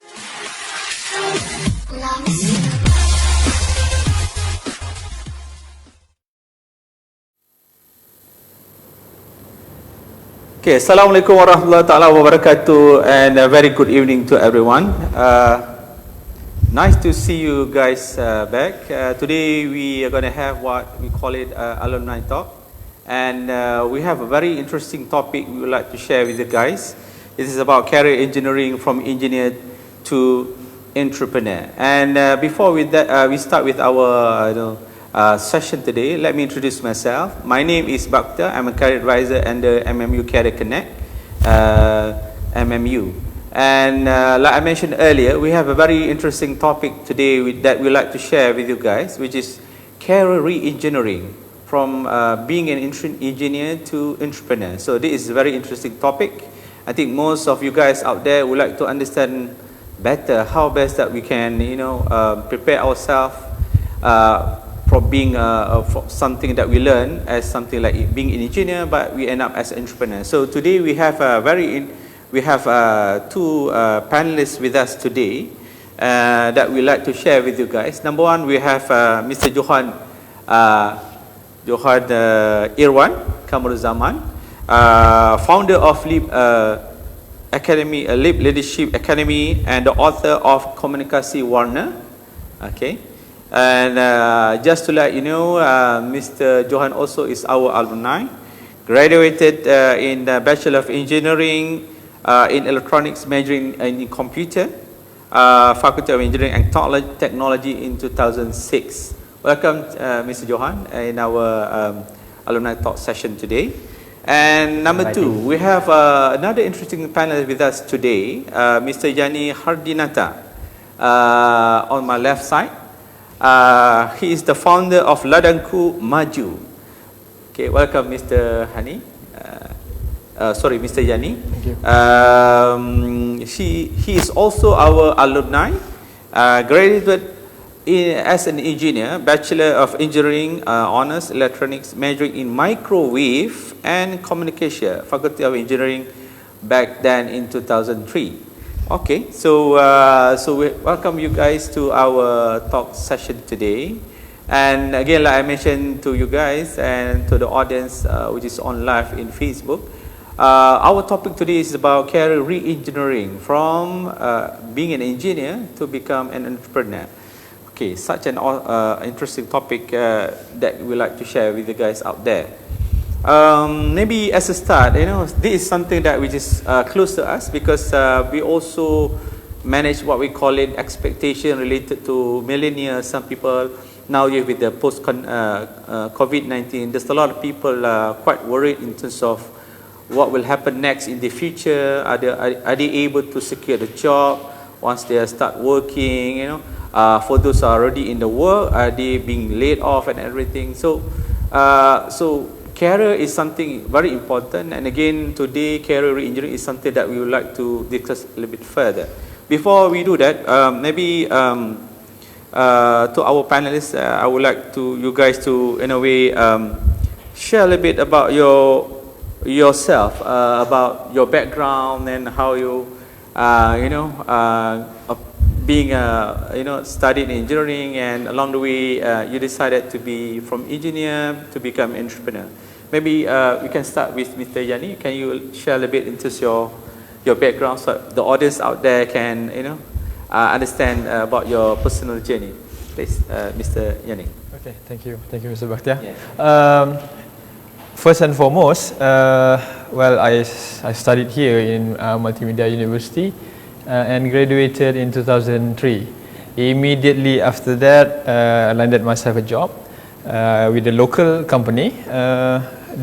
Okay, Assalamualaikum warahmatullahi taala wabarakatuh, and a very good evening to everyone. Nice to see you guys back. Today we are going to have what we call it Alumni Talk, and we have a very interesting topic we would like to share with you guys. This is about career engineering from engineer to entrepreneur. And before we start with our session today, let me introduce myself. My name is Bakta. I'm a career advisor under MMU Career Connect, MMU. And like I mentioned earlier, we have a very interesting topic today that we'd like to share with you guys, which is career re-engineering from being an engineer to entrepreneur. So this is a very interesting topic. I think most of you guys out there would like to understand better how best that we can, prepare ourselves from being something that we learn as something like being an engineer, but we end up as an entrepreneur. So today we have two panelists with us today that we like to share with you guys. Number one, we have Mr. Johan Irwan Kamarozaman, founder of Leap Leadership Academy and the author of Komunikasi, Warna. Okay. And just to let you know, Mr. Johan also is our alumni, graduated in the Bachelor of Engineering in Electronics, majoring in Computer, Faculty of Engineering and Technology in 2006. Welcome, Mr. Johan, in our alumni talk session today. And number two, we have another interesting panel with us today, Mr. Yani Hardinata, on my left side. He is the founder of Ladangku, Maju. Okay, welcome, Mr. Hani. Mr. Yani. Thank you. He is also our alumni, graduated as an engineer, Bachelor of Engineering, Honors Electronics, majoring in Microwave and Communication, Faculty of Engineering, back then in 2003. Okay, so we welcome you guys to our talk session today. And again, like I mentioned to you guys and to the audience which is on live in Facebook, our topic today is about career re-engineering from being an engineer to become an entrepreneur. Okay, such an interesting topic that we like to share with you guys out there. Maybe as a start, this is something that which is close to us because we also manage what we call it expectation related to millennials. Some people now with the post COVID-19, there's a lot of people quite worried in terms of what will happen next in the future. Are they able to secure the job once they start working? For those who are already in the work, are they being laid off and everything? So career is something very important, and again today career re-engineering is something that we would like to discuss a little bit further. Before we do that, maybe to our panelists, I would like you guys to in a way share a little bit about yourself, about your background and how you being studied engineering, and along the way you decided to be from engineer to become entrepreneur. Maybe we can start with Mr. Yani. Can you share a little bit into your background so the audience out there can understand about your personal journey? Please, Mr. Yani. Okay, thank you, Mr. Bakhtia. Yeah. First and foremost, I studied here in Multimedia University and graduated in 2003. Immediately after that, I landed myself a job with a local company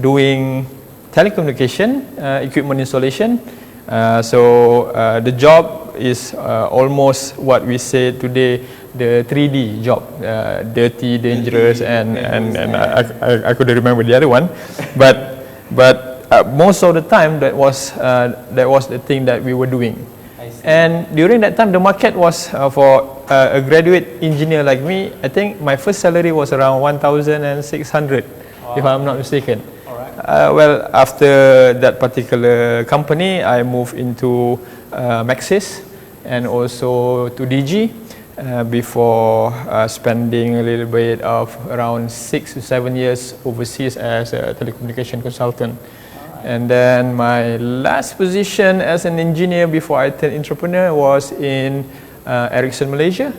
doing telecommunication equipment installation. The job is almost what we say today, the 3D job, dirty, dangerous, and I couldn't remember the other one, but most of the time that was the thing that we were doing. And during that time, the market was for a graduate engineer like me. I think my first salary was around 1,600, if I'm not mistaken. After that particular company, I moved into Maxis, and also to DG before spending a little bit of around 6 to 7 years overseas as a telecommunication consultant. And then my last position as an engineer before I turned entrepreneur was in Ericsson Malaysia,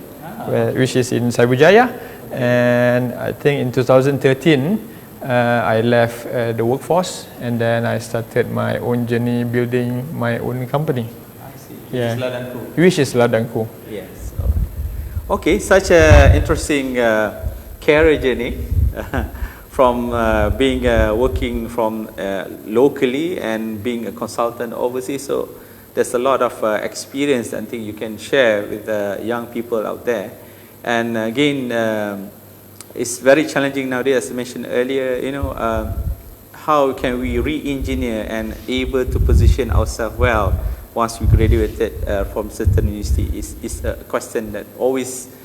which is in Cyberjaya. And I think in 2013, I left the workforce, and then I started my own journey building my own company. I see. Yeah. Ladangku. Which is Ladangku. Yes. Okay, such an interesting career journey. From being working from locally and being a consultant overseas, so there's a lot of experience I think you can share with young people out there. And again, it's very challenging nowadays, as I mentioned earlier. How can we re-engineer and able to position ourselves well once we graduated from certain university? Is a question that always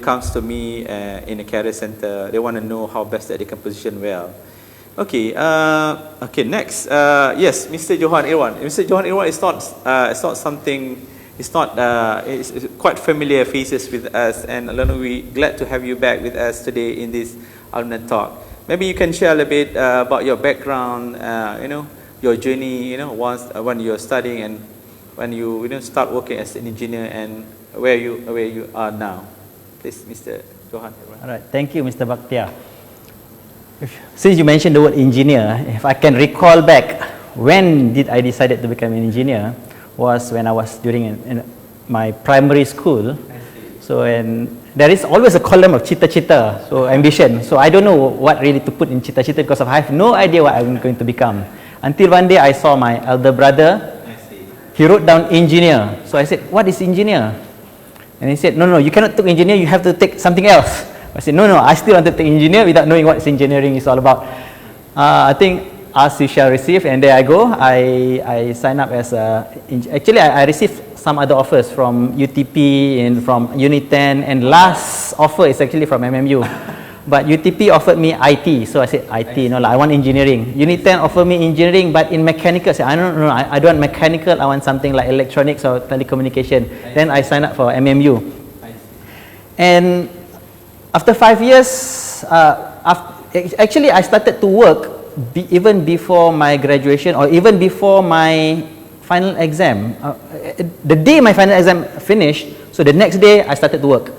comes to me in a career center. They want to know how best that they can position well. Okay. Okay. Next, yes, Mr. Johan Irwan. Mr. Johan Irwan is not. It's not something. It's not. It's quite familiar faces with us, and we glad to have you back with us today in this alumni talk. Maybe you can share a little bit about your background. Your journey. Once when you're studying and when you start working as an engineer, and where you are now. Please, Mr. Johan. All right, thank you, Mr. Bakhtiar. Since you mentioned the word engineer, if I can recall back, when did I decided to become an engineer? Was when I was during in my primary school. So, and there is always a column of cita-cita, so ambition. So I don't know what really to put in cita-cita because I have no idea what I'm going to become. Until one day I saw my elder brother. He wrote down engineer. So I said, what is engineer? And he said, no, you cannot take engineer, you have to take something else. I said, no, I still want to take engineer without knowing what engineering is all about. I think, ask you shall receive, and there I go. I signed up as a, actually I received some other offers from UTP and from Unit 10, and last offer is actually from MMU. But UTP offered me IT, so I said IT, no, I want engineering. Unit 10 offered me engineering, but in mechanical, I said, I don't want mechanical, I want something like electronics or telecommunication. Then I signed up for MMU. And after 5 years, actually I started to work even before my graduation or even before my final exam. The day my final exam finished, so the next day I started to work,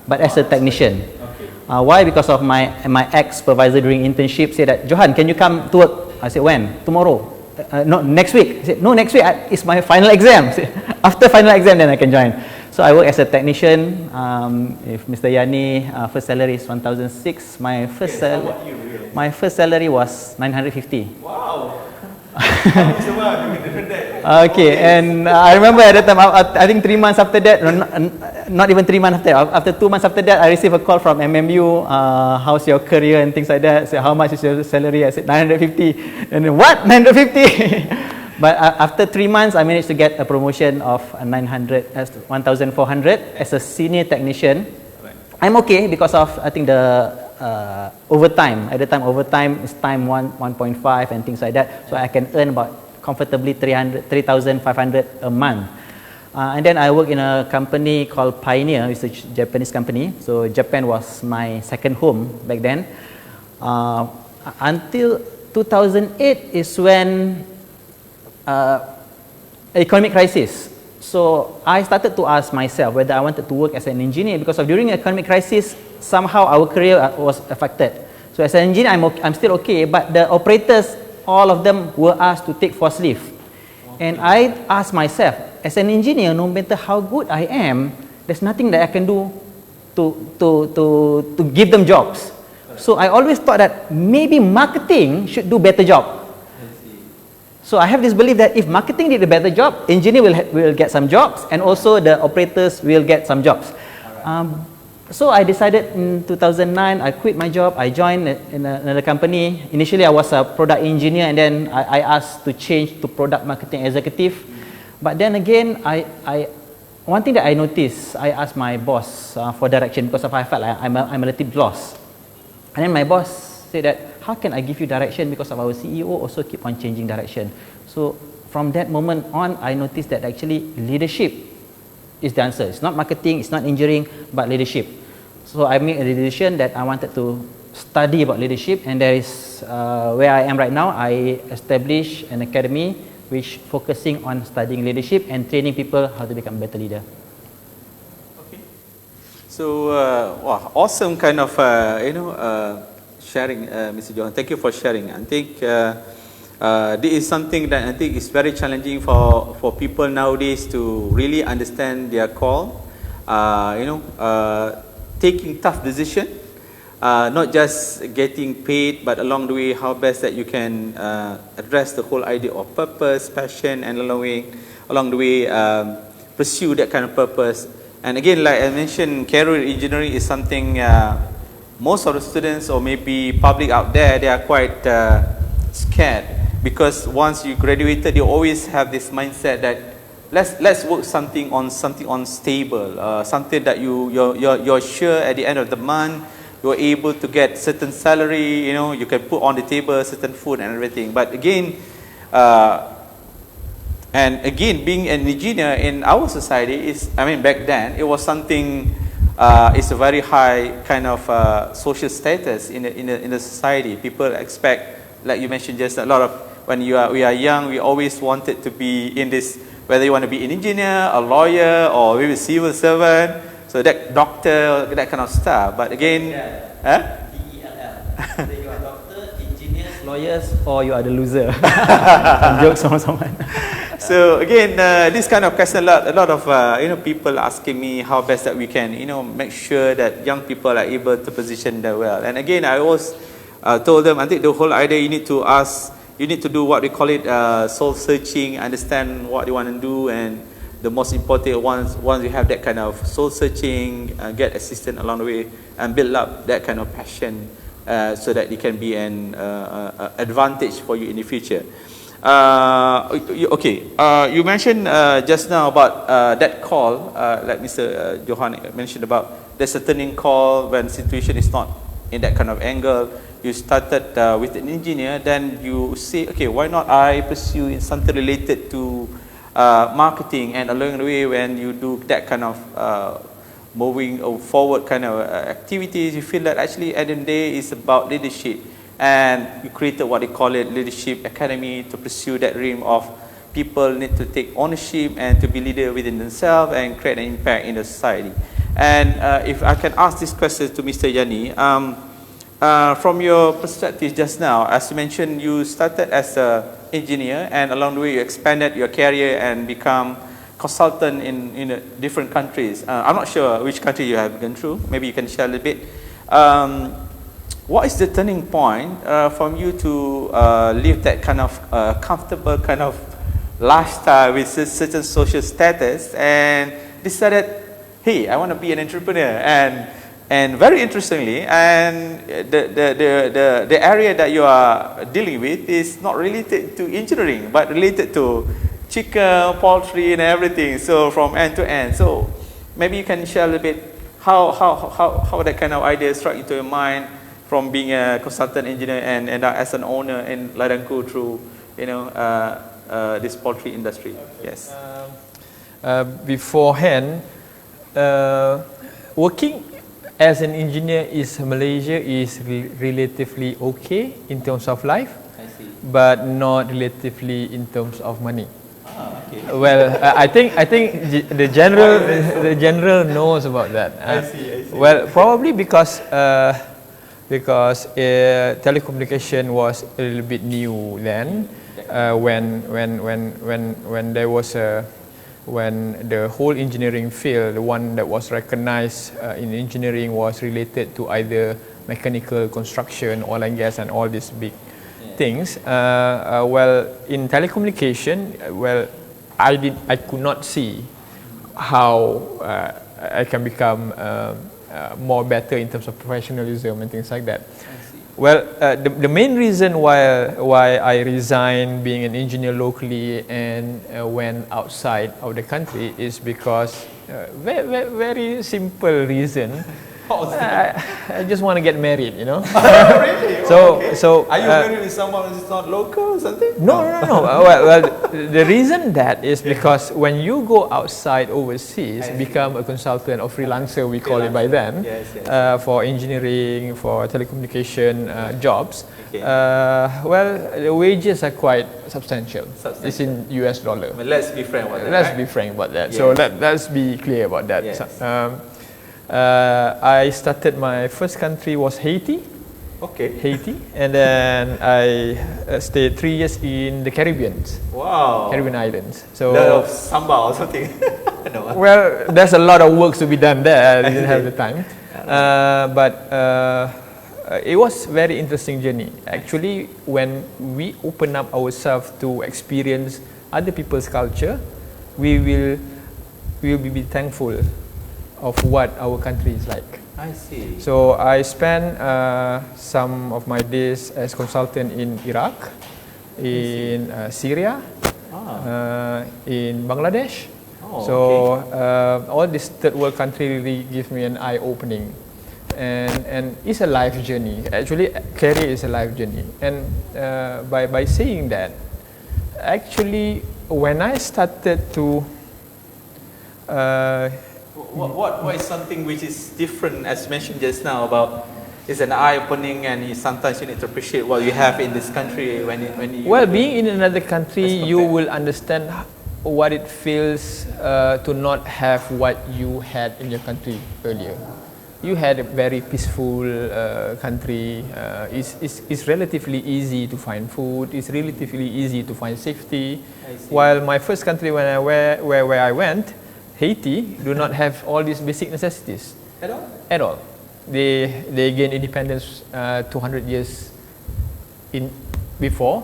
but as a technician. Why? Because of my ex-supervisor during internship said that, Johan, can you come to work? I said, when? Tomorrow. No, next week. He said, no, next week is my final exam. Said, after final exam, then I can join. So I work as a technician. If Mr. Yani, first salary is 1,006. My first salary was 950. Wow. Okay, and I remember at that time, I think 3 months after that, not even 3 months after 2 months after that, I received a call from MMU, how's your career and things like that. I said, how much is your salary? I said, 950. And then, what? 950? But after 3 months, I managed to get a promotion of 1,400 as a senior technician. I'm okay because of, I think, the overtime. At the time, overtime is time 1.5 and things like that. So I can earn about comfortably 3,500 a month. And then I work in a company called Pioneer. It's a Japanese company. So Japan was my second home back then. Until 2008 is when economic crisis. So I started to ask myself whether I wanted to work as an engineer because of during the economic crisis, somehow our career was affected. So as an engineer, I'm still okay, but the operators, all of them were asked to take forced leave. And I asked myself, as an engineer, no matter how good I am, there's nothing that I can do to give them jobs. So I always thought that maybe marketing should do better job. So I have this belief that if marketing did a better job, engineer will get some jobs, and also the operators will get some jobs. So I decided in 2009, I quit my job, I joined in another company. Initially I was a product engineer, and then I asked to change to product marketing executive. But then again, one thing that I noticed, I asked my boss for direction because I felt like I'm a little bit lost. And then my boss said that, how can I give you direction because of our CEO also keep on changing direction. So from that moment on, I noticed that actually leadership is the answer. It's not marketing, it's not engineering, but leadership. So I made a decision that I wanted to study about leadership, and there is where I am right now. I established an academy which focusing on studying leadership and training people how to become a better leader. Okay. So, wow, awesome kind of sharing, Mr. Johan. Thank you for sharing. I think this is something that I think is very challenging for people nowadays to really understand their call. Taking tough decision, not just getting paid, but along the way, how best that you can address the whole idea of purpose, passion, and along the way, pursue that kind of purpose. And again, like I mentioned, career engineering is something most of the students or maybe public out there, they are quite scared, because once you graduated, you always have this mindset that let's work something on stable, something that you're sure at the end of the month you're able to get certain salary, you can put on the table certain food and everything. But again, being an engineer in our society back then it was something. It's a very high kind of social status in the society. People expect, like you mentioned, just a lot of when we are young, we always wanted to be in this. Whether you want to be an engineer, a lawyer, or maybe a civil servant, so that doctor, that kind of stuff. But again, DELL. You are doctor, engineers, lawyers, or you are the loser. Jokes from someone. So again, this kind of question, a lot of people asking me how best that we can make sure that young people are able to position them well. And again, I always told them, I think the whole idea you need to do what we call it soul searching, understand what you want to do, and the most important once you have that kind of soul searching, get assistance along the way, and build up that kind of passion, so that it can be an advantage for you in the future. You mentioned just now about that call, like Mr. Johan mentioned about there's a turning call when situation is not in that kind of angle. You started with an engineer, then you say, okay, why not I pursue in something related to marketing, and along the way when you do that kind of moving forward kind of activities, you feel that actually at the end of the day it's about leadership. And you created what they call it Leadership Academy to pursue that dream of people need to take ownership and to be leader within themselves and create an impact in the society. And if I can ask this question to Mr. Yani, from your perspective just now, as you mentioned, you started as an engineer and along the way you expanded your career and become consultant in different countries. I'm not sure which country you have gone through. Maybe you can share a little bit. What is the turning point from you to live that kind of comfortable kind of lifestyle with certain social status and decided, hey, I want to be an entrepreneur? And very interestingly, and the area that you are dealing with is not related to engineering, but related to chicken, poultry, and everything. So from end to end. So maybe you can share a little bit how that kind of idea struck into your mind, from being a consultant engineer and as an owner in Ladangku through this poultry industry. Okay. Yes. Beforehand, working as an engineer in Malaysia is relatively okay in terms of life, I see. but not relatively in terms of money. Okay. Well, I think the general knows about that. I see. Well, probably because telecommunication was a little bit new then, when there was when the whole engineering field, the one that was recognized in engineering was related to either mechanical construction, oil and gas, and all these big things. Well, in telecommunication, I could not see how I can become more better in terms of professionalism and things like that. Well, the main reason why I resigned being an engineer locally and went outside of the country is because very simple reason. I just want to get married, you know. Really? So, so are you married with someone who's not local or something? no. Well, the reason that is because when you go outside overseas, become a consultant or freelancer, we call it by then, for engineering, for telecommunication jobs. Okay. Well, the wages are quite substantial. It's in US dollar. But let's be frank about that. Let's right? be frank about that. Yes. So let's be clear about that. Yes. I started, my first country was Haiti. Okay. Haiti, and then I stayed 3 years in the Caribbean islands. So, of samba or something. No. well, there's a lot of work to be done there. I didn't have the time, but it was very interesting journey. Actually, when we open up ourselves to experience other people's culture, we will be thankful of what our country is like. I see. So I spent some of my days as consultant in Iraq, in Syria, in Bangladesh. So all this third world country really give me an eye opening, and it's a life journey. Actually, career is a life journey, and by saying that, actually, when I started to What is something which is different, as mentioned just now, about it's an eye-opening, and sometimes you need to appreciate what you have in this country when you. Well, being in another country, you will understand what it feels to not have what you had in your country earlier. You had a very peaceful country. It's relatively easy to find food. It's relatively easy to find safety. While my first country, where I went, Haiti, do not have all these basic necessities At all? at all. They gained independence 200 years before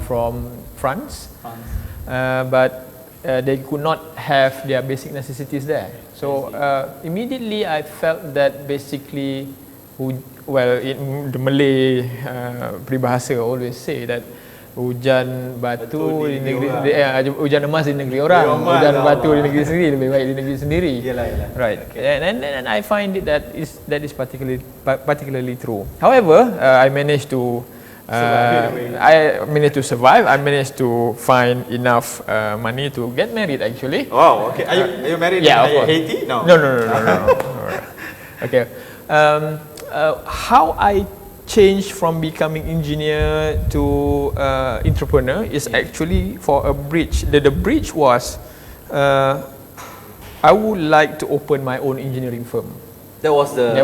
from France, but they could not have their basic necessities there. So immediately I felt that basically, well, in the Malay peribahasa always say that hujan batu di negeri, hujan emas di negeri orang, hujan batu di negeri sendiri lebih baik di negeri sendiri. Yalah. Right. Okay. And I find it that is particularly true. However, I managed to survive. I managed to find enough money to get married, actually. Wow. Okay. Are you married in Haiti? No. No. Okay. How I changed from becoming engineer to entrepreneur is actually for a bridge. The bridge was I would like to open my own engineering firm. That was the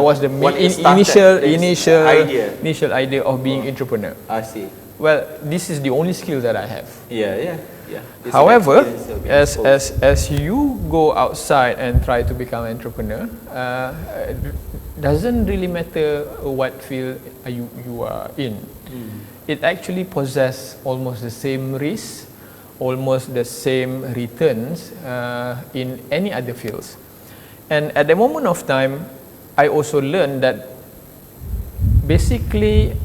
initial idea of being entrepreneur. I see. Well, this is the only skill that I have. Yeah. However, as you go outside and try to become an entrepreneur, doesn't really matter what field you are in. It actually possesses almost the same risk, almost the same returns in any other fields. And at the moment of time, I also learned that basically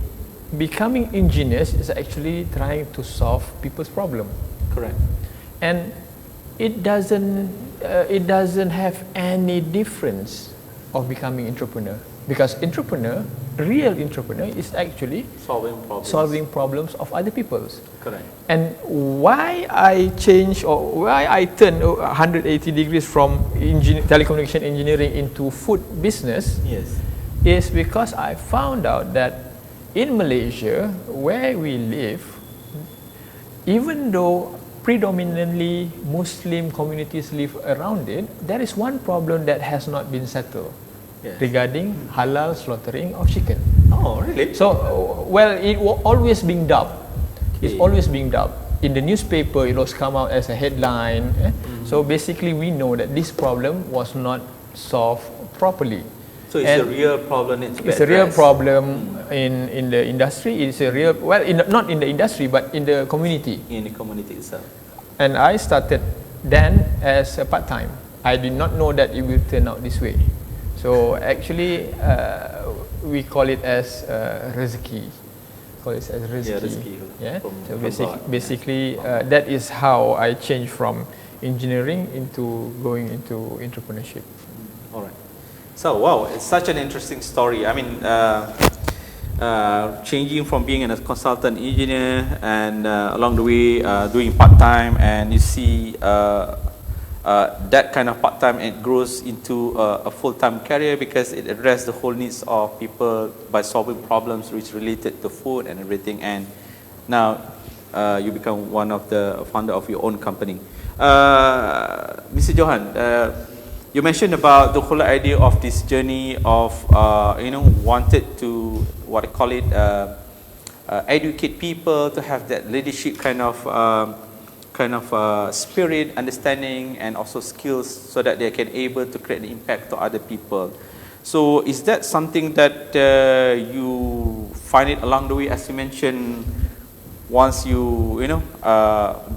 becoming engineers is actually trying to solve people's problem. Correct. And it doesn't have any difference of becoming entrepreneur, because real entrepreneur is actually solving problems of other people's. Correct. And why I changed, or why I turned 180 degrees from telecommunication engineering into food business, is because I found out that in Malaysia, where we live, even though predominantly Muslim communities live around it, there is one problem that has not been settled regarding halal slaughtering of chicken. Oh, really? So, well, it was always being dubbed. It's always being dubbed. In the newspaper, it was come out as a headline. So basically, we know that this problem was not solved properly. So it's a real problem. It's a real problem in the industry. It's a real, well, not in the industry, but in the community. In the community itself. And I started then as a part-time. I did not know that it will turn out this way. So actually, we call it as rezeki. Yeah. So basically, that is how I changed from engineering into going into entrepreneurship. All right. So wow, it's such an interesting story. I mean, changing from being a consultant engineer and along the way doing part-time, and you see that kind of part-time, it grows into a full-time career because it addresses the whole needs of people by solving problems which related to food and everything. And now you become one of the founder of your own company. Mr. Johan, you mentioned about the whole idea of this journey of wanted to what I call it educate people to have that leadership kind of spirit, understanding, and also skills so that they can able to create an impact to other people. So is that something that you find it along the way, as you mentioned, once you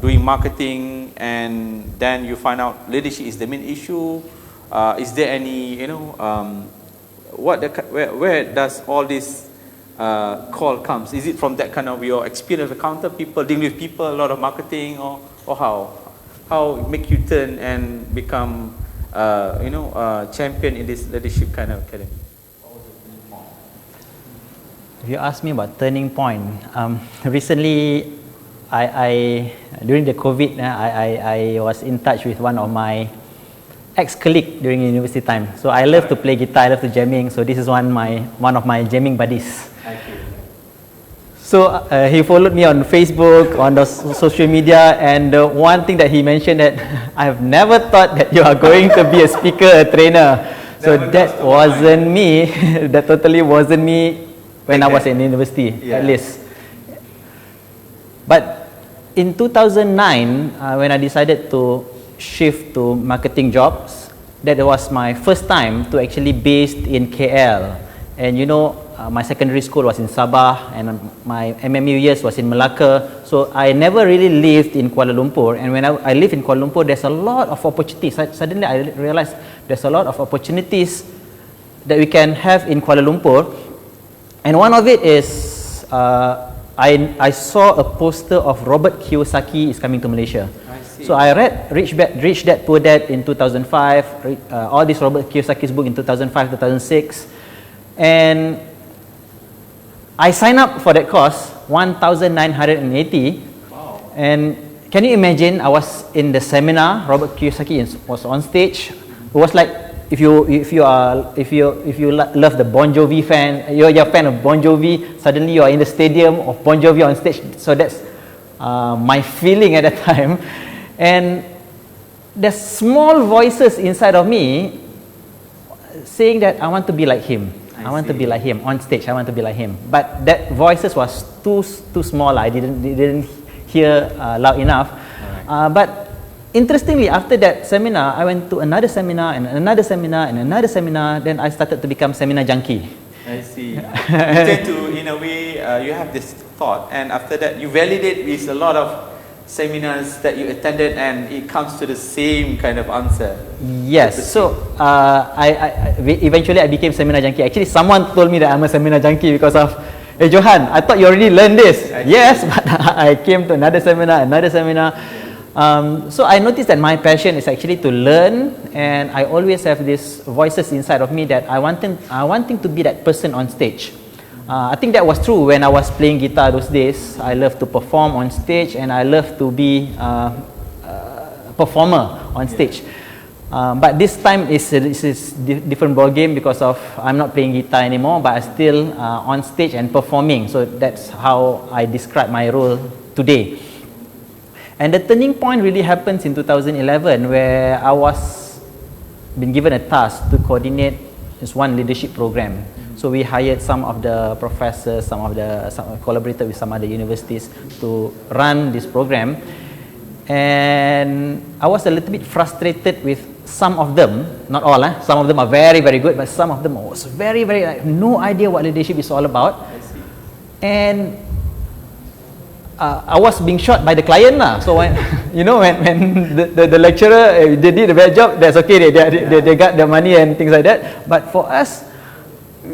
doing marketing and then you find out leadership is the main issue? Is there any where does all this call comes? Is it from that kind of your experience of counter people, dealing with people, a lot of marketing, or how make you turn and become champion in this leadership kind of academy? If you ask me about turning point, recently, I during the COVID, I was in touch with one of my ex-colleague during university time. So I love to play guitar, I love to jamming. So this is one of my jamming buddies. So he followed me on Facebook, on the social media, and one thing that he mentioned that I have never thought that you are going to be a speaker, a trainer. So that wasn't me. That totally wasn't me when I was in university, at least. But in 2009, when I decided to shift to marketing jobs, that was my first time to actually based in KL. And my secondary school was in Sabah and my MMU years was in Malacca. So I never really lived in Kuala Lumpur. And when I live in Kuala Lumpur, there's a lot of opportunities. Suddenly I realized there's a lot of opportunities that we can have in Kuala Lumpur. And one of it is I saw a poster of Robert Kiyosaki is coming to Malaysia. So I read Rich Dad Poor Dad in 2005, all these Robert Kiyosaki's book in 2005, 2006. And I signed up for that course, 1,980. Wow. And can you imagine, I was in the seminar, Robert Kiyosaki was on stage. It was like, if you love the Bon Jovi fan, you're a fan of Bon Jovi, suddenly you are in the stadium of Bon Jovi on stage. So that's my feeling at that time. And there's small voices inside of me saying that I want to be like him. I want to be like him on stage. I want to be like him. But that voices was too small. I didn't hear loud enough. Right. But interestingly, after that seminar, I went to another seminar and another seminar and another seminar. Then I started to become seminar junkie. I see. You tend to, in a way, you have this thought, and after that, you validate with a lot of seminars that you attended, and it comes to the same kind of answer. Yes. So eventually I became seminar junkie. Actually, someone told me that I'm a seminar junkie because of, hey Johan, I thought you already learned this. Yes, but I came to another seminar. So I noticed that my passion is actually to learn, and I always have these voices inside of me that I wanting to be that person on stage. I think that was true when I was playing guitar those days. I love to perform on stage, and I love to be a performer on stage. But this time is different ball game because of I'm not playing guitar anymore, but I'm still on stage and performing. So that's how I describe my role today. And the turning point really happens in 2011, where I was been given a task to coordinate this one leadership program. So we hired some of the professors, some collaborated with some other universities to run this program. And I was a little bit frustrated with some of them, not all, some of them are very, very good, but some of them was very, very, no idea what leadership is all about. And I was being shot by the client So when when the lecturer they did a bad job, that's okay. They got the money and things like that. But for us,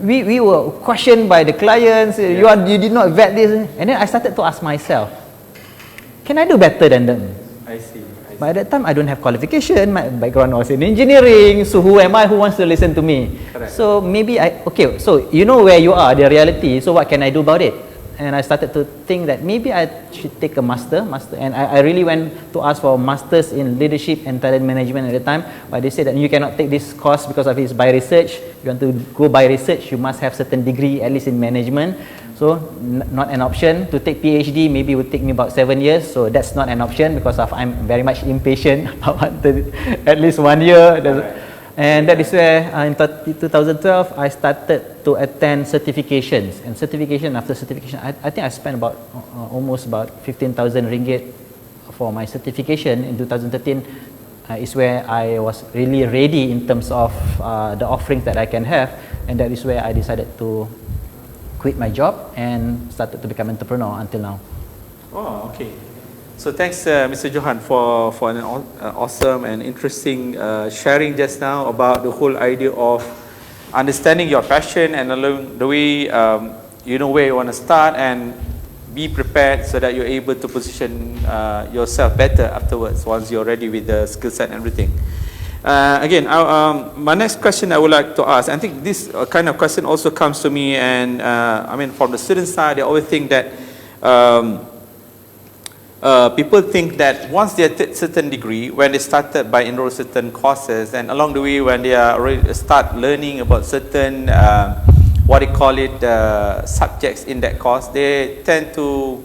we were questioned by the clients. You did not vet this, and then I started to ask myself, can I do better than them? I see. But at that time, I don't have qualification. My background was in engineering. So who am I? Who wants to listen to me? Correct. So maybe okay. So you know where you are, the reality. So what can I do about it? And I started to think that maybe I should take a master. And I really went to ask for masters in leadership and talent management at the time. But they said that you cannot take this course because of it's by research. You want to go by research, you must have certain degree, at least in management. So not an option. To take PhD maybe would take me about 7 years. So that's not an option because I'm very much impatient. At least 1 year. And that is where in 2012 I started to attend certifications. And certification after certification, I think I spent about almost about 15,000 ringgit for my certification in 2013. Is where I was really ready in terms of the offerings that I can have, and that is where I decided to quit my job and started to become entrepreneur until now. Oh, okay. So thanks, Mr. Johan, for an awesome and interesting sharing just now about the whole idea of understanding your passion and along the way you know where you want to start and be prepared so that you're able to position yourself better afterwards once you're ready with the skill set and everything. Again, my next question I would like to ask, I think this kind of question also comes to me, and I mean from the student side, they always think that people think that once they at certain degree, when they started by enroll certain courses, and along the way when they are already start learning about certain what they call it subjects in that course, they tend to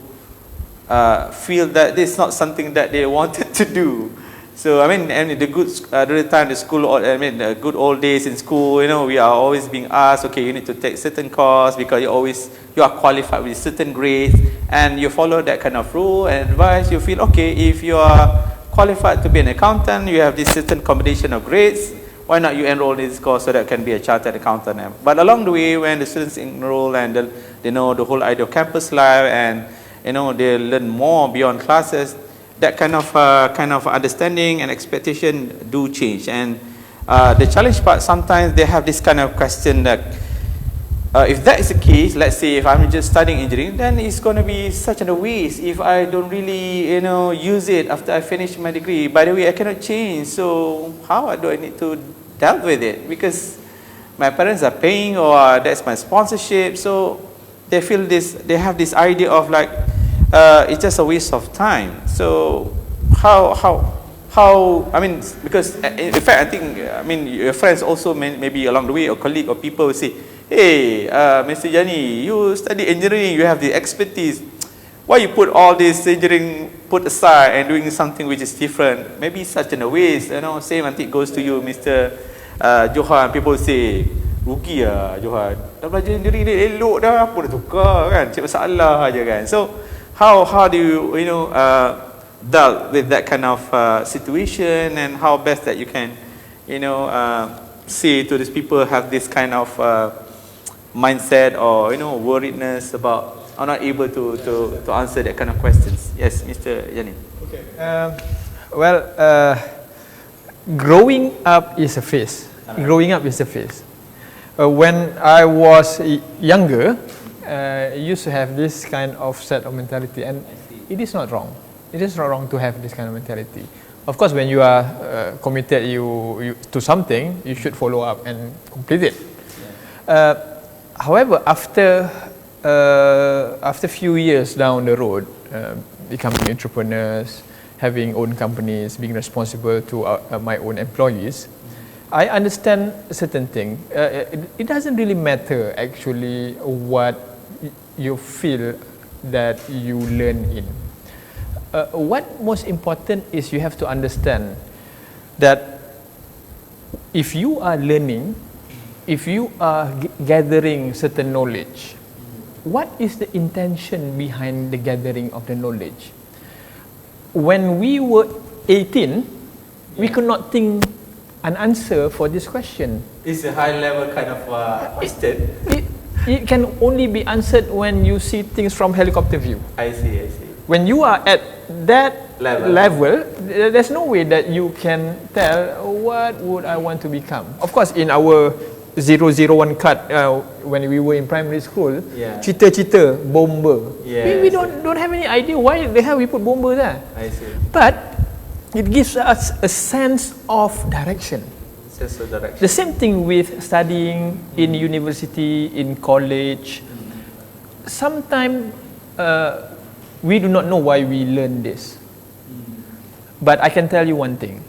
feel that this is not something that they wanted to do. So I mean the good during the time the school, I mean the good old days in school, you know, we are always being asked, okay, you need to take certain course because you are qualified with certain grades, and you follow that kind of rule and advice. You feel okay, if you are qualified to be an accountant, you have this certain combination of grades, why not you enroll in this course so that can be a chartered accountant? But along the way, when the students enroll and they know the whole idea of campus life, and you know they learn more beyond classes, that kind of understanding and expectation do change. And the challenge part, sometimes they have this kind of question that if that is the case, let's say if I'm just studying engineering, then it's going to be such a waste if I don't really, you know, use it after I finish my degree. By the way, I cannot change, so how do I need to deal with it? Because my parents are paying, or that's my sponsorship, so they feel this, they have this idea of like it's just a waste of time. So how I mean, because in fact I think, I mean, your friends also maybe along the way, or colleague or people will say, hey, Mr. Yani, you study engineering, you have the expertise. Why you put all this engineering put aside and doing something which is different? Maybe it's such a waste, you know. Same until it goes to you, Mr. Johan. People say, rugi lah Johan, dah belajar engineering ni elok dah, apa dah tukar kan, cik masalah aja kan. So how do you deal with that kind of situation, and how best that you can say to these people have this kind of mindset, or worriedness about are not able to answer that kind of questions. Yes, Mr. Yani. Okay. Growing up is a phase. Growing up is a phase. When I was younger, I used to have this kind of set of mentality, and it is not wrong. It is not wrong to have this kind of mentality. Of course, when you are committed to something, you should follow up and complete it. However, after few years down the road, becoming entrepreneurs, having own companies, being responsible to my own employees, I understand a certain thing. It doesn't really matter actually what you feel that you learn in. What most important is you have to understand that if you are learning, if you are gathering certain knowledge, what is the intention behind the gathering of the knowledge? When we were 18, we could not think an answer for this question. It's a high level kind of question. It can only be answered when you see things from helicopter view. I see. When you are at that level, there's no way that you can tell what would I want to become. Of course, in our 001 card, when we were in primary school, cita-cita bomber. Yes. We don't have any idea why the hell we put bomber there. I see. But it gives us a sense of direction. Sense of direction. The same thing with studying in university, in college. Sometimes we do not know why we learn this. But I can tell you one thing.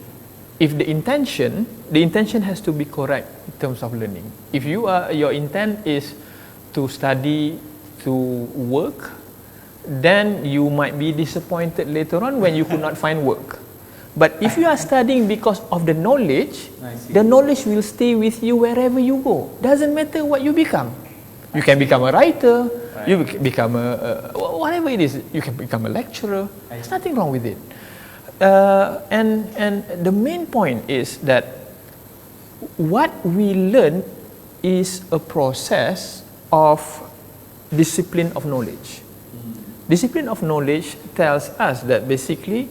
If the intention has to be correct in terms of learning. If your intent is to study, to work, then you might be disappointed later on when you could not find work. But if you are studying because of the knowledge will stay with you wherever you go. Doesn't matter what you become. You can become a writer, you become a whatever it is. You can become a lecturer. There's nothing wrong with it. And the main point is that what we learn is a process of discipline of knowledge. Discipline of knowledge tells us that basically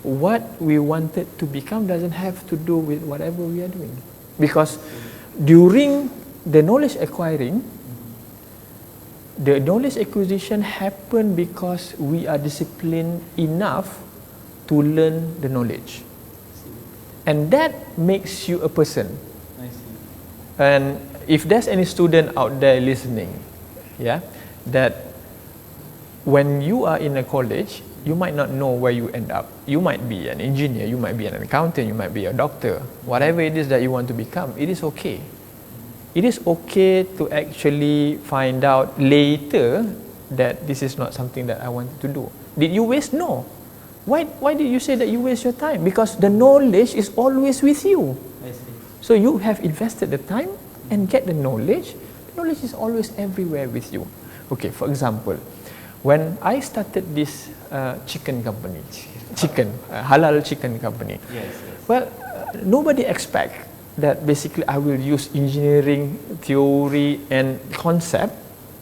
what we wanted to become doesn't have to do with whatever we are doing. Because during the knowledge acquiring, the knowledge acquisition happen because we are disciplined enough to learn the knowledge. And that makes you a person. And if there's any student out there listening, that when you are in a college, you might not know where you end up. You might be an engineer, you might be an accountant, you might be a doctor. Whatever it is that you want to become, it is okay. It is okay to actually find out later that this is not something that I wanted to do. Did you waste? No. Why did you say that you waste your time? Because the knowledge is always with you. I see. So you have invested the time and get the knowledge. The knowledge is always everywhere with you. Okay, for example, when I started this chicken company, halal chicken company. Well, nobody expect that basically I will use engineering theory and concept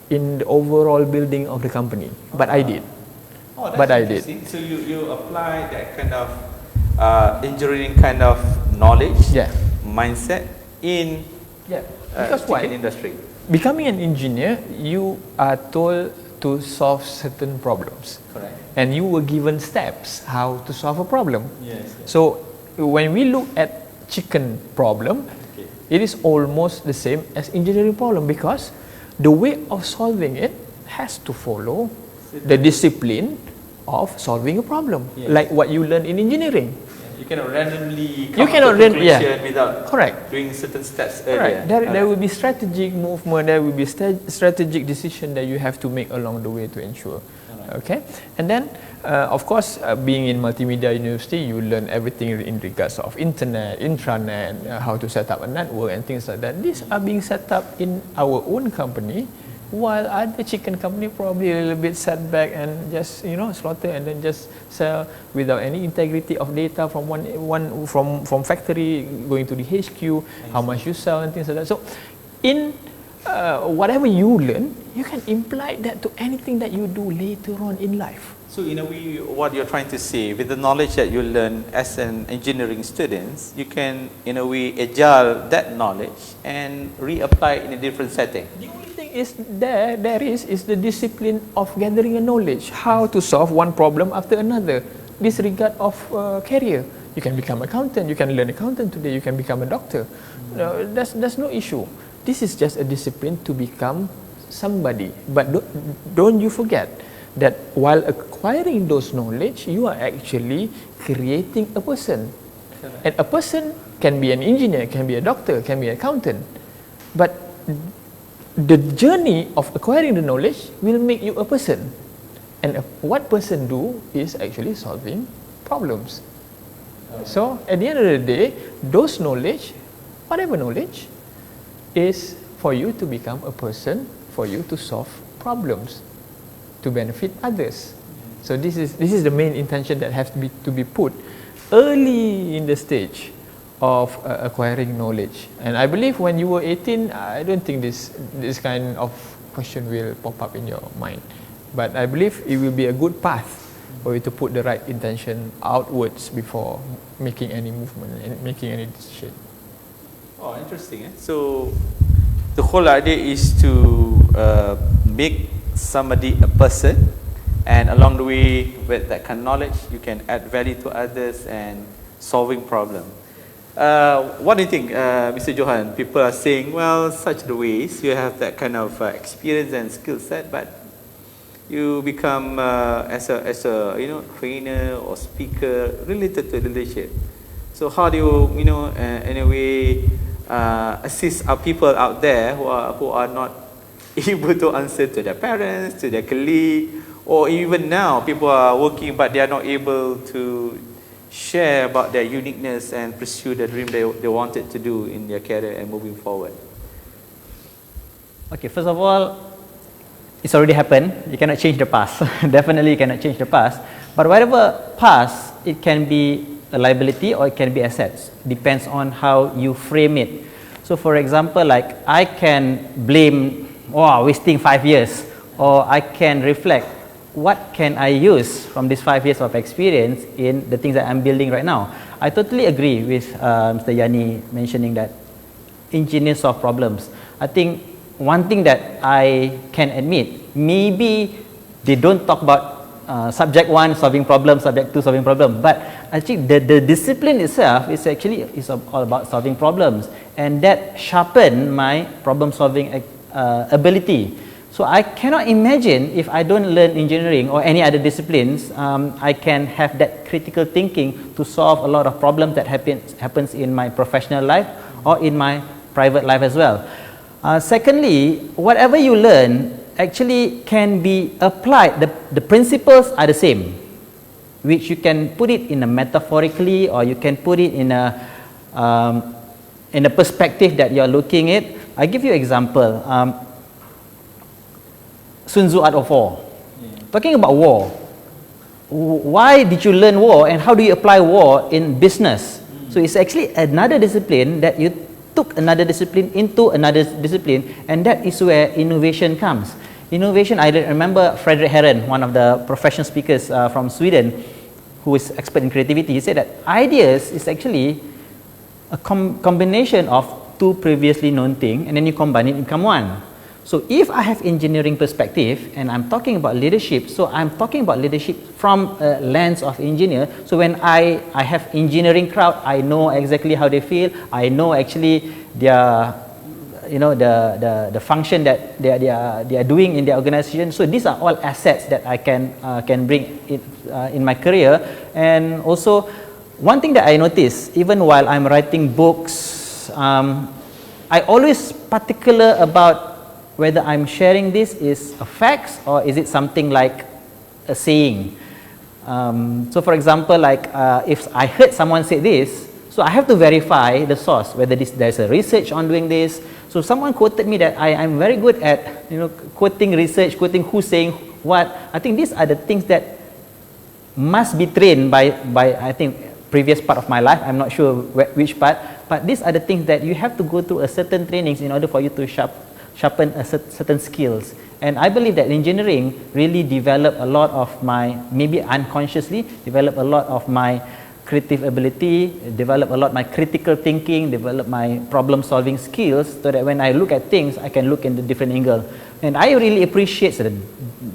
in the overall building of the company. But I did. Oh, that's but I did. interesting. So you apply that kind of engineering kind of knowledge, mindset in because chicken industry. Becoming an engineer, you are told to solve certain problems. Correct. And you were given steps how to solve a problem. Yes. So when we look at chicken problem, it is almost the same as engineering problem because the way of solving it has to follow the discipline of solving a problem, like what you learn in engineering. You cannot randomly You cannot without correct. doing certain steps earlier. There will be strategic movement, there will be strategic decision that you have to make along the way to ensure. Okay, and then of course being in multimedia university, you learn everything in regards of internet, intranet, how to set up a network and things like that. These are being set up in our own company, while other chicken company probably a little bit set back and just slaughter and then just sell without any integrity of data from from factory going to the HQ, how much you sell and things like that. So in whatever you learn, you can imply that to anything that you do later on in life. So in a way, what you're trying to say, with the knowledge that you learn as an engineering student, you can in a way agile that knowledge and reapply in a different setting. The only thing is there is the discipline of gathering a knowledge, how to solve one problem after another, disregard of career. You can become accountant, you can learn accountant today, you can become a doctor. That's no issue. This is just a discipline to become somebody. But don't you forget that while acquiring those knowledge, you are actually creating a person. And a person can be an engineer, can be a doctor, can be an accountant. But the journey of acquiring the knowledge will make you a person. And what person do is actually solving problems. So at the end of the day, those knowledge, whatever knowledge, is for you to become a person, for you to solve problems, to benefit others. So this is the main intention that has to be put early in the stage of acquiring knowledge. And I believe when you were 18, I don't think this kind of question will pop up in your mind. But I believe it will be a good path for you to put the right intention outwards before making any movement and making any decision. Oh, interesting. So the whole idea is to make somebody a person and along the way, with that kind of knowledge, you can add value to others and solving problem. What do you think, Mr. Johan? People are saying, well, such the ways you have that kind of experience and skill set, but you become as a trainer or speaker related to leadership. So how do you in a way assist our people out there who are not able to answer to their parents, to their colleague, or even now people are working but they are not able to share about their uniqueness and pursue the dream they wanted to do in their career and moving forward? Okay, first of all, it's already happened. You cannot change the past. Definitely you cannot change the past. But whatever past, it can be a liability or it can be assets. Depends on how you frame it. So for example, like I can blame, wasting 5 years, or I can reflect, what can I use from these 5 years of experience in the things that I'm building right now? I totally agree with Mr. Yani mentioning that engineers solve problems. I think one thing that I can admit, maybe they don't talk about subject 1 solving problem, subject 2 solving problem, but I think the discipline itself is actually all about solving problems, and that sharpened my problem solving ability. So I cannot imagine if I don't learn engineering or any other disciplines, I can have that critical thinking to solve a lot of problems that happens in my professional life or in my private life as well. Secondly, whatever you learn actually can be applied. The principles are the same, which you can put it in a metaphorically, or you can put it in a perspective that you are looking at. I give you an example. Sun Tzu Art of War. Talking about war. Why did you learn war and how do you apply war in business? So it's actually another discipline that you took another discipline into another discipline, and that is where innovation comes. Innovation, I remember Frederick Herren, one of the professional speakers from Sweden, who is expert in creativity. He said that ideas is actually a combination of 2 previously known things, and then you combine it and become one. So if I have engineering perspective and I'm talking about leadership, so I'm talking about leadership from a lens of engineer. So when I have engineering crowd, I know exactly how they feel. I know actually their the function that they are doing in their organization. So these are all assets that I can bring in my career. And also one thing that I notice, even while I'm writing books, I always particular about whether I'm sharing this is a fact or is it something like a saying. So for example, like if I heard someone say this, so I have to verify the source, whether there's a research on doing this. So someone quoted me that I'm very good at quoting research, quoting who's saying what. I think these are the things that must be trained by I think previous part of my life. I'm not sure which part, but these are the things that you have to go through a certain trainings in order for you to sharpen certain skills. And I believe that engineering really developed a lot of my, maybe unconsciously, developed a lot of my creative ability, developed a lot of my critical thinking, developed my problem solving skills, so that when I look at things, I can look in the different angle. And I really appreciate the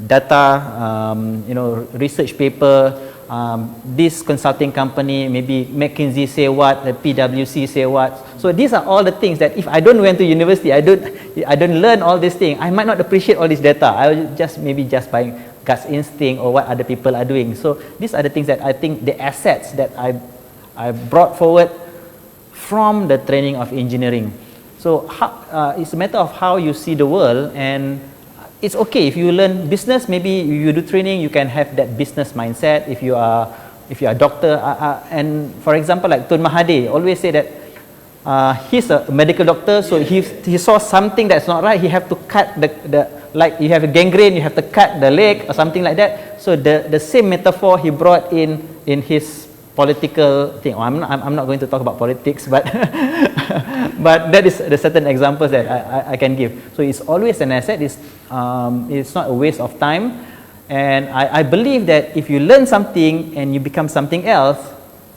data, research paper, this consulting company, maybe McKinsey say what, the PwC say what. So these are all the things that if I don't went to university, I don't learn all these things, I might not appreciate all this data. I will just by gut instinct or what other people are doing. So these are the things that I think the assets that I brought forward from the training of engineering. So it's a matter of how you see the world, and it's okay if you learn business, maybe you do training, you can have that business mindset. If you are a doctor, and for example, like Tun Mahathir always say that he's a medical doctor, so he saw something that's not right, he have to cut the like you have a gangrene, you have to cut the leg or something like that. So the same metaphor he brought in his political thing. I'm not going to talk about politics, but but that is the certain examples that I can give. So it's always an asset. It's not a waste of time, and I believe that if you learn something and you become something else,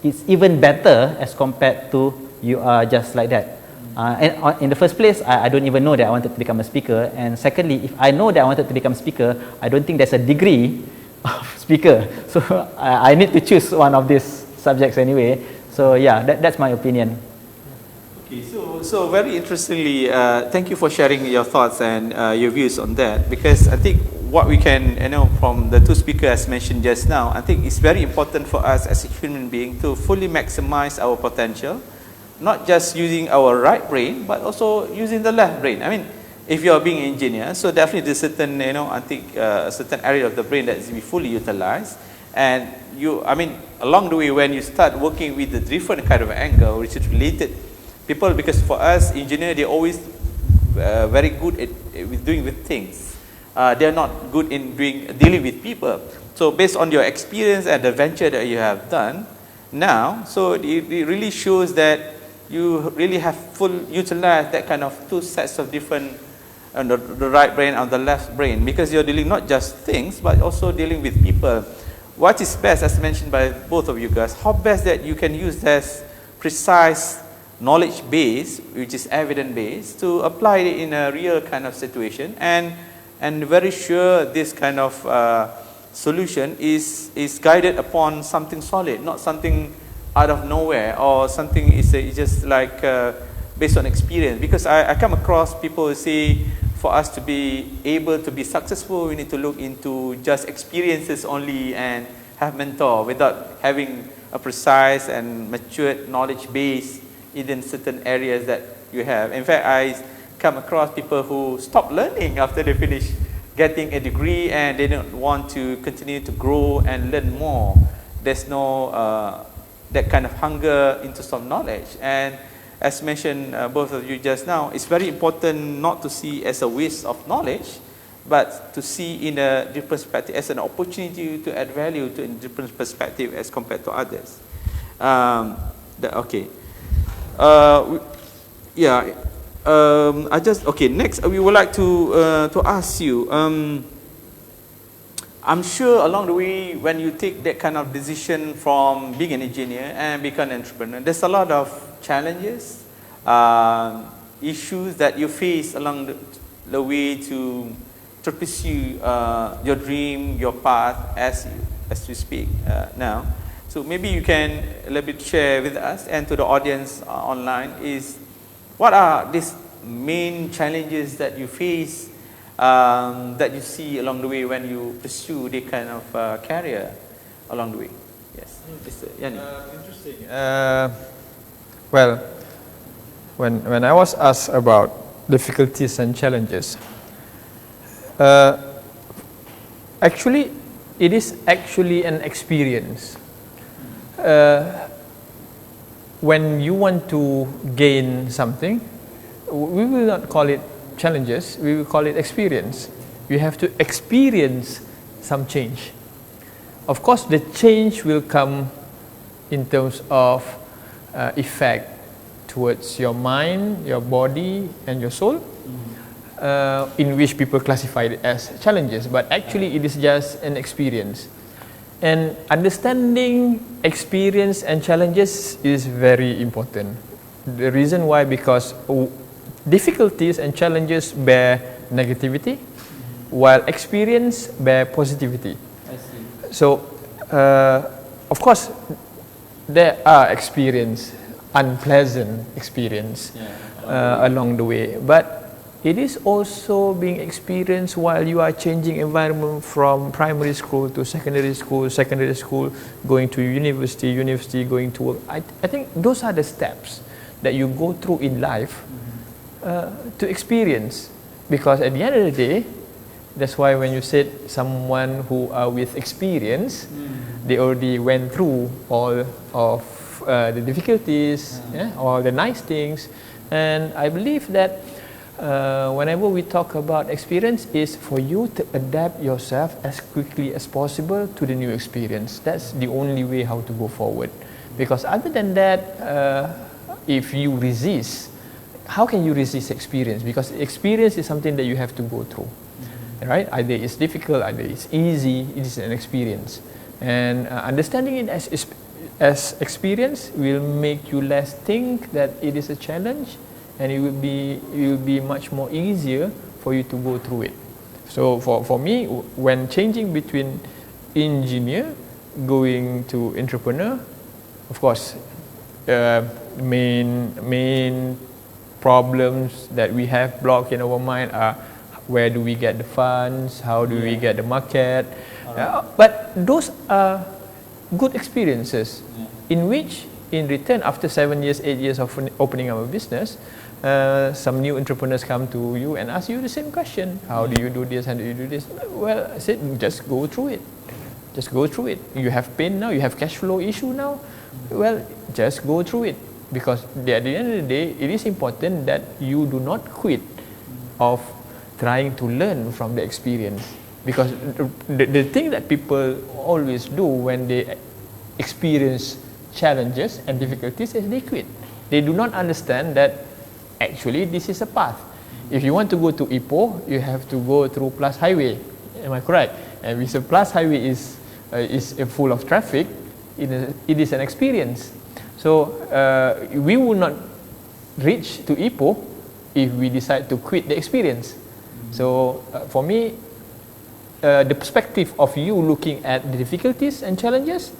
it's even better as compared to you are just like that. And in the first place, I don't even know that I wanted to become a speaker. And secondly, if I know that I wanted to become a speaker, I don't think there's a degree speaker. So I need to choose one of these subjects anyway. So yeah, that's my opinion. Okay, so very interestingly, thank you for sharing your thoughts and your views on that, because I think what we can, from the two speakers as mentioned just now, I think it's very important for us as a human being to fully maximize our potential, not just using our right brain, but also using the left brain. I mean, if you are being an engineer, so definitely there's certain, I think a certain area of the brain that is to be fully utilized. And along the way, when you start working with the different kind of angle, which is related people, because for us engineer, they're always very good at with doing with things. They're not good in dealing with people. So based on your experience and the venture that you have done now, so it really shows that you really have full utilized that kind of two sets of different, the right brain and the left brain, because you're dealing not just things but also dealing with people. What is best, as mentioned by both of you guys, how best that you can use this precise knowledge base, which is evidence based, to apply it in a real kind of situation, and very sure this kind of solution is guided upon something solid, not something out of nowhere, or something is just like based on experience. Because I come across people who say, for us to be able to be successful, we need to look into just experiences only and have mentor without having a precise and matured knowledge base in certain areas that you have. In fact, I come across people who stop learning after they finish getting a degree, and they don't want to continue to grow and learn more. There's no that kind of hunger into some knowledge. And as mentioned, both of you just now, it's very important not to see as a waste of knowledge, but to see in a different perspective as an opportunity to add value to a different perspective as compared to others. Okay. Next we would like to ask you, I'm sure along the way when you take that kind of decision from being an engineer and become an entrepreneur, there's a lot of challenges, issues that you face along the way to pursue your dream, your path as we speak now. So maybe you can a little bit share with us and to the audience online is, what are these main challenges that you face, that you see along the way when you pursue the kind of career along the way? Yes, Mr. Yani. Interesting. Well, when I was asked about difficulties and challenges, actually, it is actually an experience. When you want to gain something, we will not call it challenges, we will call it experience. You have to experience some change. Of course, the change will come in terms of effect towards your mind, your body, and your soul, in which people classify it as challenges, but actually it is just an experience. And understanding experience and challenges is very important. The reason why, because difficulties and challenges bear negativity, while experience bear positivity. I see. So, of course, there are unpleasant experience along the way, but it is also being experienced while you are changing environment from primary school to secondary school, going to university going to work. I think those are the steps that you go through in life to experience, because at the end of the day, that's why when you said someone who are with experience, they already went through all of the difficulties, all the nice things. And I believe that whenever we talk about experience, is for you to adapt yourself as quickly as possible to the new experience. That's the only way how to go forward. Because other than that, if you resist, how can you resist experience? Because experience is something that you have to go through, right? Either it's difficult, either it's easy. It is an experience, and understanding it as experience will make you less think that it is a challenge, and it will be much more easier for you to go through it. So for me, when changing between engineer going to entrepreneur, of course, main problems that we have blocked in our mind are where do we get the funds, how do we get the market, but those are good experiences in which in return after 7 years, 8 years of opening our business, some new entrepreneurs come to you and ask you the same question, how do you do this, how do you do this? Well, I said just go through it. Just go through it. You have pain now, you have cash flow issue now. Well, just go through it, because at the end of the day, it is important that you do not quit of trying to learn from the experience, because the thing that people always do when they experience challenges and difficulties is they quit. They do not understand that actually this is a path. If you want to go to Ipoh, you have to go through Plus Highway. Am I correct? And with the Plus Highway is full of traffic, it is an experience. So we will not reach to Ipoh if we decide to quit the experience. So for me, the perspective of you looking at the difficulties and challenges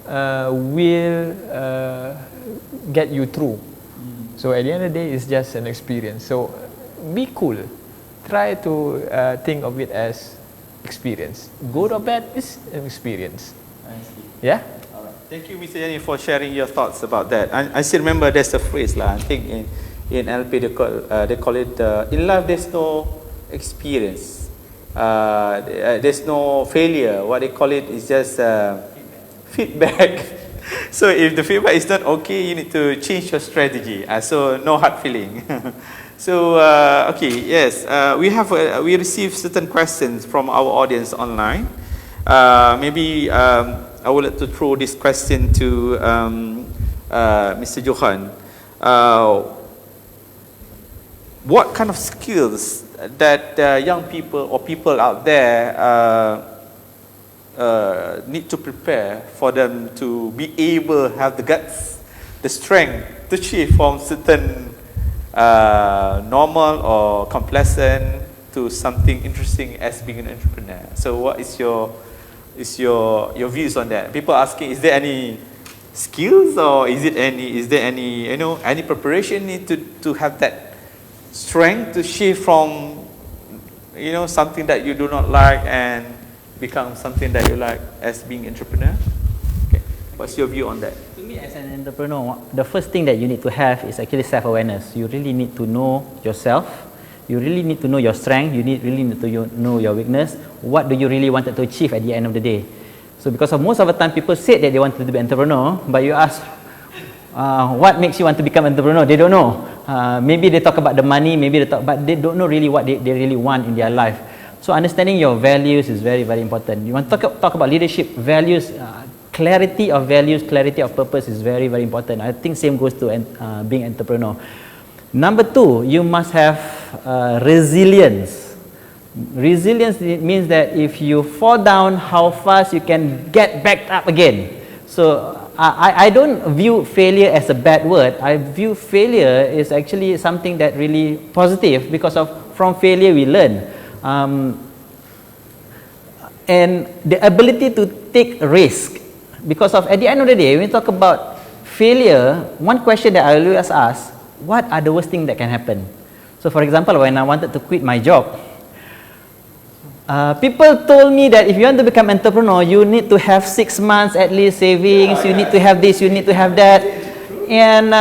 will get you through. So at the end of the day, it's just an experience. So be cool. Try to think of it as experience. Good or bad is an experience. I see. Yeah? All right. Thank you, Mr. Yani, for sharing your thoughts about that. I still remember there's a phrase, I think in LP they call it, in life there's no experience. There's no failure. What they call it is just feedback. So if the feedback is not okay, you need to change your strategy. So no hard feeling. So okay, yes, we received certain questions from our audience online. Maybe I would like to throw this question to Mr. Johan. What kind of skills that young people or people out there need to prepare for them to be able to have the guts, the strength to shift from certain normal or complacent to something interesting as being an entrepreneur? So what is your views on that? People asking, is there any skills, or is there any preparation need to have that strength to shift from something that you do not like and become something that you like as being entrepreneur? Okay. What's your view on that? To me, as an entrepreneur, the first thing that you need to have is actually self-awareness. You really need to know yourself. You really need to know your strength. You really need to know your weakness. What do you really want to achieve at the end of the day? So because of most of the time, people say that they want to be an entrepreneur, but you ask, what makes you want to become an entrepreneur? They don't know. Maybe they talk about the money, but they don't know really what they really want in their life. So understanding your values is very, very important. You want to talk about leadership, values, clarity of values, clarity of purpose is very, very important. I think same goes to being an entrepreneur. Number two, you must have resilience. Resilience means that if you fall down, how fast you can get back up again. So I don't view failure as a bad word. I view failure is actually something that really positive, because from failure we learn. And the ability to take risk, because at the end of the day, when we talk about failure, one question that I always ask, what are the worst things that can happen? So for example, when I wanted to quit my job, people told me that if you want to become an entrepreneur, you need to have 6 months at least savings, you need to have this, you need to have that. And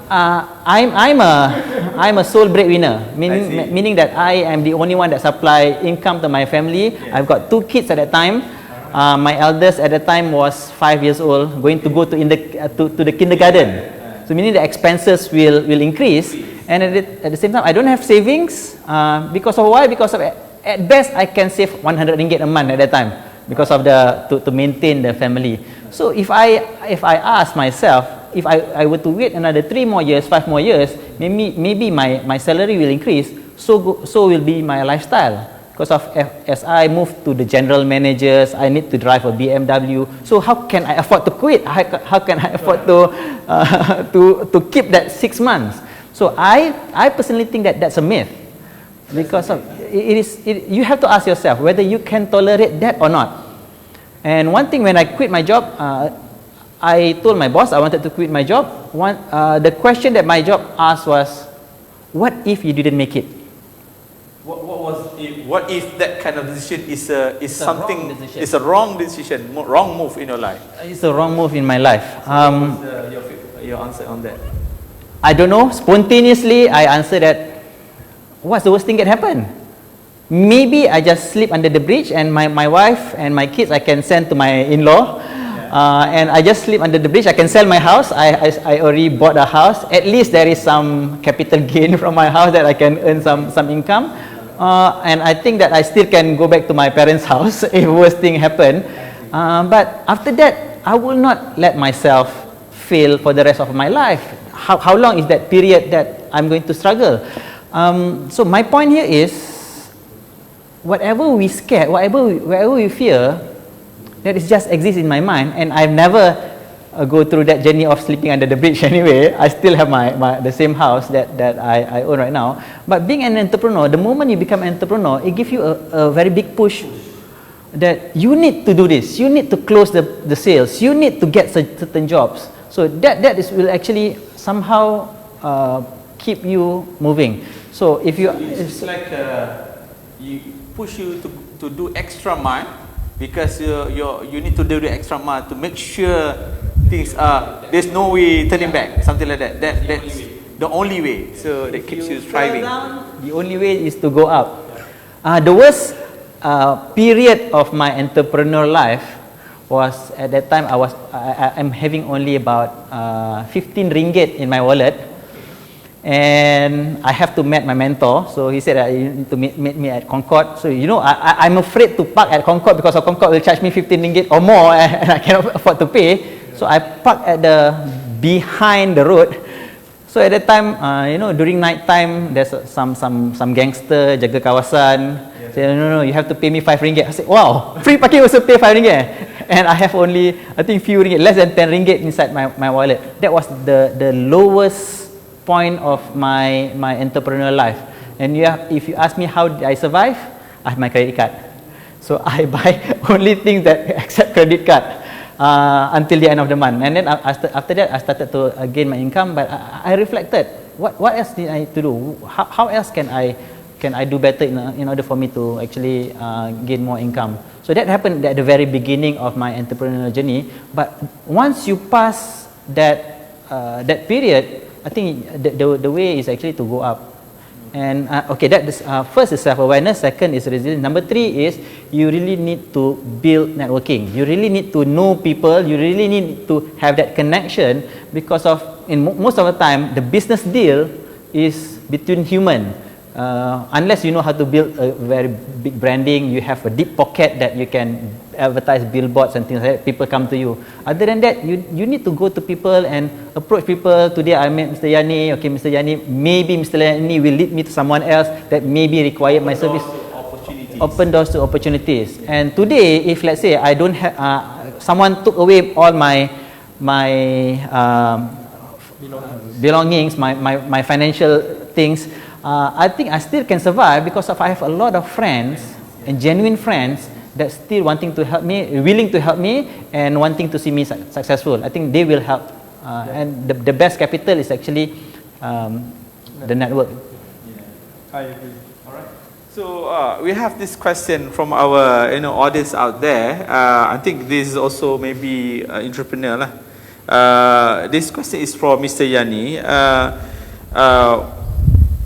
I'm a sole breadwinner, meaning that I am the only one that supply income to my family. Yes. I've got 2 kids at that time. My eldest at that time was 5 years old, going to go to the kindergarten. So meaning the expenses will increase, and at the same time I don't have savings because of why? Because of at best I can save 100 ringgit a month at that time because of to maintain the family. So if I ask myself, if I were to wait another 3 more years, 5 more years, maybe my salary will increase, so will be my lifestyle. Because as I move to the general managers, I need to drive a BMW. So how can I afford to quit? How can I afford to keep that 6 months? So I personally think that that's a myth, because you have to ask yourself whether you can tolerate that or not. And one thing, when I quit my job, I told my boss I wanted to quit my job. The question that my job asked was, what if you didn't make it? What if that kind of decision is something, wrong decision. is a wrong decision, wrong move in your life? It's a wrong move in my life. What was your answer on that? I don't know. Spontaneously, I answered that, what's the worst thing that happened? Maybe I just sleep under the bridge, and my wife and my kids I can send to my in-law. And I just sleep under the bridge. I can sell my house. I already bought a house. At least there is some capital gain from my house that I can earn some income. And I think that I still can go back to my parents' house if worst thing happen. But after that, I will not let myself fail for the rest of my life. How long is that period that I'm going to struggle? So my point here is, whatever we scared, whatever we fear, that is just exists in my mind, and I've never go through that journey of sleeping under the bridge anyway. I still have the same house that I own right now. But being an entrepreneur, the moment you become an entrepreneur, it gives you a very big push that you need to do this, you need to close the sales, you need to get certain jobs. So that will actually somehow keep you moving. So if you, it's like you push you to do extra mile, because you need to do the extra mile to make sure things are, there's no way turning back, something like that. That's the only way. So that keeps you striving. The only way is to go up. The worst period of my entrepreneurial life was at that time I'm having only about 15 ringgit in my wallet, and I have to meet my mentor. So he said you need to meet me at Concord. So I'm afraid to park at Concord because Concord will charge me 15 ringgit or more, and I cannot afford to pay. So I parked at the behind the road. So at that time, during night time, there's some gangster jaga kawasan. Say, no, you have to pay me 5 ringgit. I said, wow, free parking also pay 5 ringgit. And I have only, I think, few ringgit, less than 10 ringgit inside my wallet. That was the lowest point of my entrepreneurial life. And if you ask me how did I survive, I have my credit card. So I buy only things that accept credit card until the end of the month. And then after that, I started to gain my income. But I reflected, what else need I to do? How else can I do better in order for me to actually gain more income? So that happened at the very beginning of my entrepreneurial journey. But once you pass that period, I think the way is actually to go up. And that is first is self-awareness, second is resilience, number 3 is you really need to build networking. You really need to know people, you really need to have that connection, because most of the time the business deal is between human. Unless you know how to build a very big branding, you have a deep pocket that you can advertise billboards and things like that, people come to you. Other than that, you need to go to people and approach people. Today I met Mr. Yani. Okay, Mr. Yani, maybe Mr. Yani will lead me to someone else that maybe require my service. Open doors to opportunities. And today, if let's say I don't have, someone took away all my belongings, my financial things, I think I still can survive because I have a lot of friends and genuine friends that still wanting to help me, willing to help me, and wanting to see me successful. I think they will help. And the best capital is actually the network. I agree. All right. So we have this question from our audience out there. I think this is also maybe entrepreneur lah. This question is from Mr. Yani.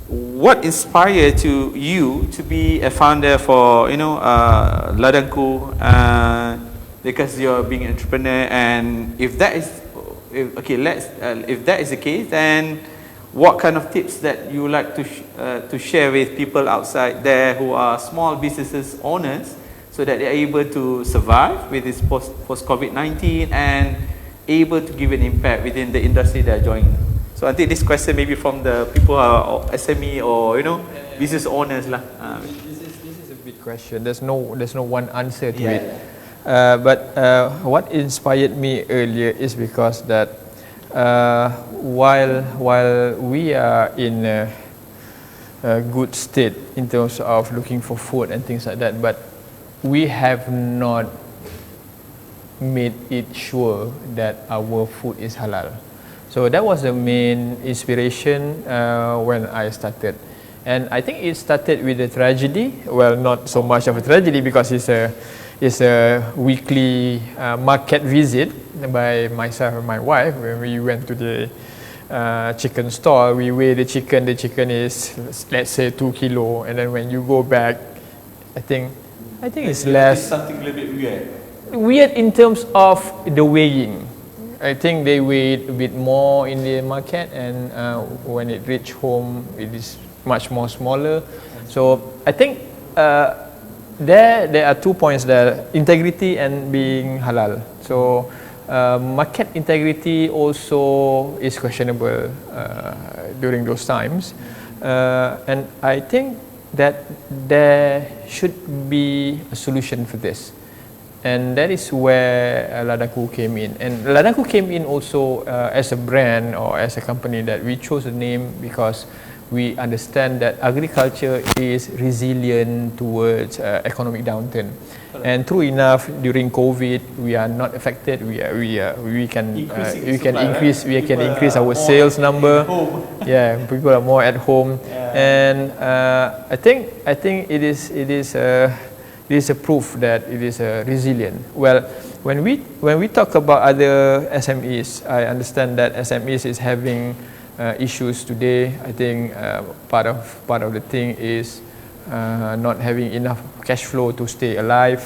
What inspired you to be a founder for Ladangku? Because you're being an entrepreneur, and if that is the case, then what kind of tips that you would like to share with people outside there who are small businesses owners, so that they are able to survive with this post COVID-19 and able to give an impact within the industry they are joining? So I think this question maybe from the people who are SME or business owners lah. This is a big question. There's no one answer to it. But what inspired me earlier is because that while we are in a good state in terms of looking for food and things like that, but we have not made it sure that our food is halal. So that was the main inspiration when I started. And I think it started with a tragedy. Well, not so much of a tragedy because it's a weekly market visit by myself and my wife. When we went to the chicken store, we weigh the chicken. The chicken is, let's say, 2 kilo, and then when you go back, I think it's less. Something a little bit weird. Weird in terms of the weighing. I think they weighed a bit more in the market, and when it reached home, it is much more smaller. So I think there are 2 points there: integrity and being halal. So market integrity also is questionable during those times, and I think that there should be a solution for this. And that is where Ladangku came in. And Ladangku came in also as a brand or as a company that we chose a name because we understand that agriculture is resilient towards economic downturn. And true enough, during COVID, we are not affected. We can increase our sales number. Yeah, people are more at home, and I think it is a proof that it is resilient. Well, when we talk about other SMEs, I understand that SMEs is having issues today. I think part of the thing is not having enough cash flow to stay alive.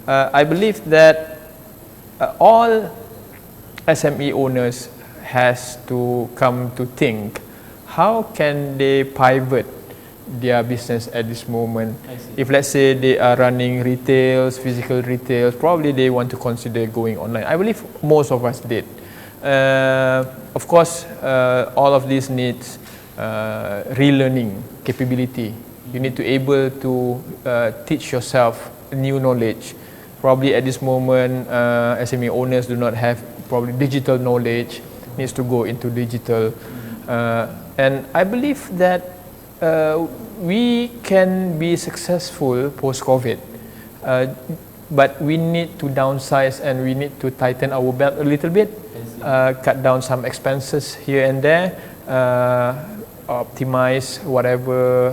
I believe that all SME owners has to come to think how can they pivot their business at this moment. If let's say they are running retails, physical retails, probably they want to consider going online. I believe most of us did. Of course, all of this needs relearning capability. You need to able to teach yourself new knowledge. Probably at this moment, SME owners do not have probably digital knowledge, needs to go into digital. And I believe that we can be successful post-COVID, but we need to downsize and we need to tighten our belt a little bit, cut down some expenses here and there, optimize whatever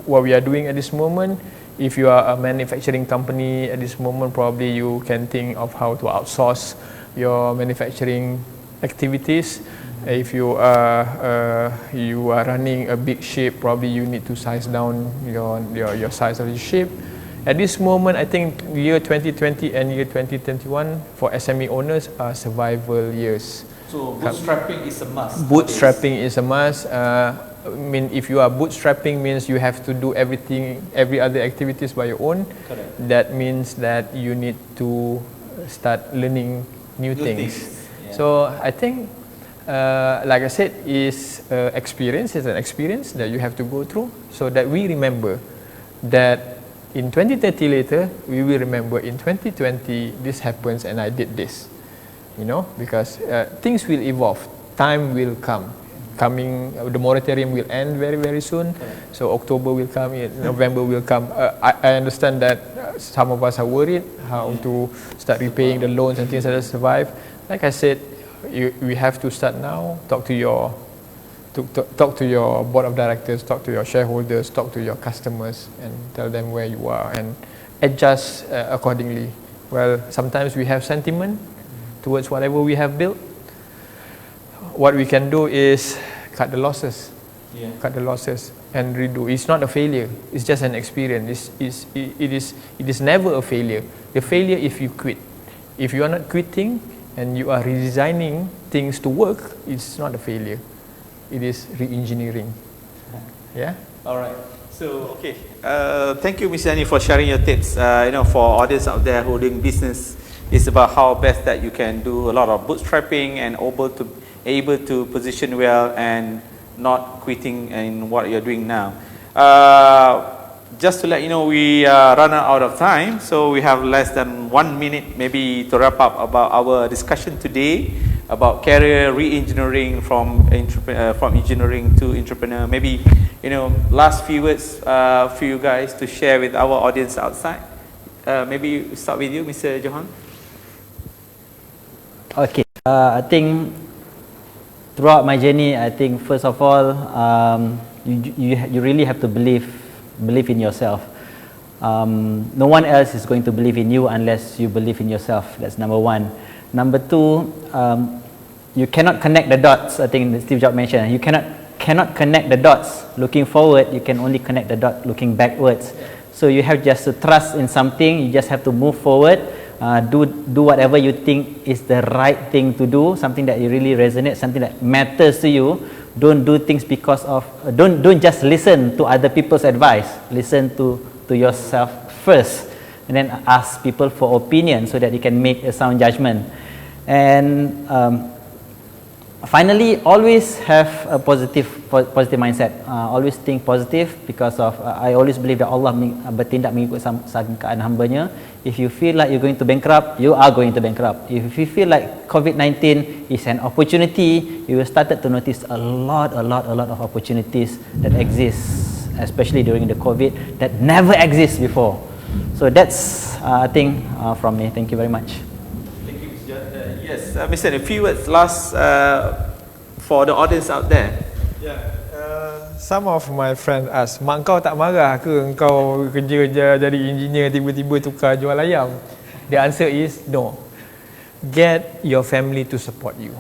what we are doing at this moment. If you are a manufacturing company at this moment, probably you can think of how to outsource your manufacturing activities. If you are running a big ship, probably you need to size down your size of the ship. At this moment, I think year 2020 and year 2021 for SME owners are survival years. So bootstrapping is a must. Bootstrapping is a must. I mean, if you are bootstrapping, means you have to do every other activities by your own. Correct. That means that you need to start learning new things. Yeah. So I think, like I said, is experience. It's an experience that you have to go through, so that we remember that in 2030 later, we will remember in 2020 this happens and I did this. Because things will evolve. Time will come. The moratorium will end very, very soon. So October will come, November will come. I understand that some of us are worried how to start repaying the loans and things like that to survive. Like I said, we have to start now. Talk to your board of directors, talk to your shareholders, talk to your customers, and tell them where you are and adjust accordingly. Well, sometimes we have sentiment towards whatever we have built. What we can do is cut the losses, and redo. It's not a failure. It's just an experience. It is never a failure. The failure if you quit. If you are not quitting and you are redesigning things to work, it's not a failure. It is re-engineering. Yeah. All right. So okay. Thank you, Mr. Yani, for sharing your tips. For audience out there who doing business, it's about how best that you can do a lot of bootstrapping and able to position well and not quitting in what you're doing now. Just to let you know, we run out of time, so we have less than 1 minute maybe to wrap up about our discussion today about career re-engineering from engineering to entrepreneur. Maybe last few words for you guys to share with our audience outside. Maybe start with you, Mr. Johan. Okay, I think throughout my journey, I think first of all, you really have to believe in yourself. No one else is going to believe in you unless you believe in yourself. That's number one. Number two, you cannot connect the dots. I think Steve Jobs mentioned you cannot connect the dots looking forward. You can only connect the dot looking backwards. So you have just to trust in something. You just have to move forward. Do whatever you think is the right thing to do. Something that you really resonate. Something that matters to you. Don't do things because of. Don't just listen to other people's advice. Listen to yourself first, and then ask people for opinion so that you can make a sound judgment. And finally, always have a positive mindset. Always think positive because of I always believe that Allah bertindak mengikut sangkaan hambanya. If you feel like you're going to bankrupt, you are going to bankrupt. If you feel like COVID-19 is an opportunity, you will start to notice a lot of opportunities that exist, especially during the COVID, that never exists before. So that's I think from me. Thank you very much. Thank you, Mr. John. Yes, Mr. A few words last for the audience out there. Yeah. Some of my friends ask, mak kau tak marah ke engkau kerja jadi engineer tiba-tiba tukar jual ayam? The answer is no. Get your family to support you.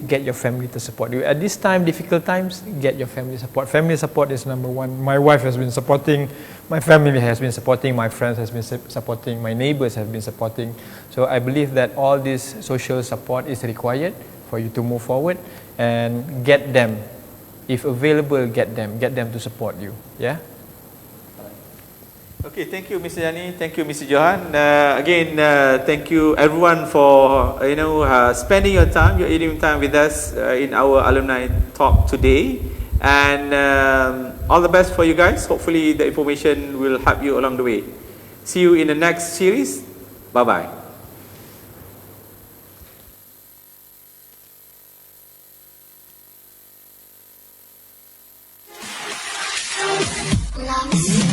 Get your family to support you. At this time, difficult times, get your family support. Family support is number one. My wife has been supporting, my family has been supporting, my friends has been supporting, my neighbors have been supporting. So I believe that all this social support is required for you to move forward, and get them. If available, get them to support you. Yeah. Okay, thank you, Mr. Yani. Thank you, Mr. Johan. Again, thank you everyone for spending your time, your evening time with us in our alumni talk today. And all the best for you guys. Hopefully, the information will help you along the way. See you in the next series. Bye bye. Love.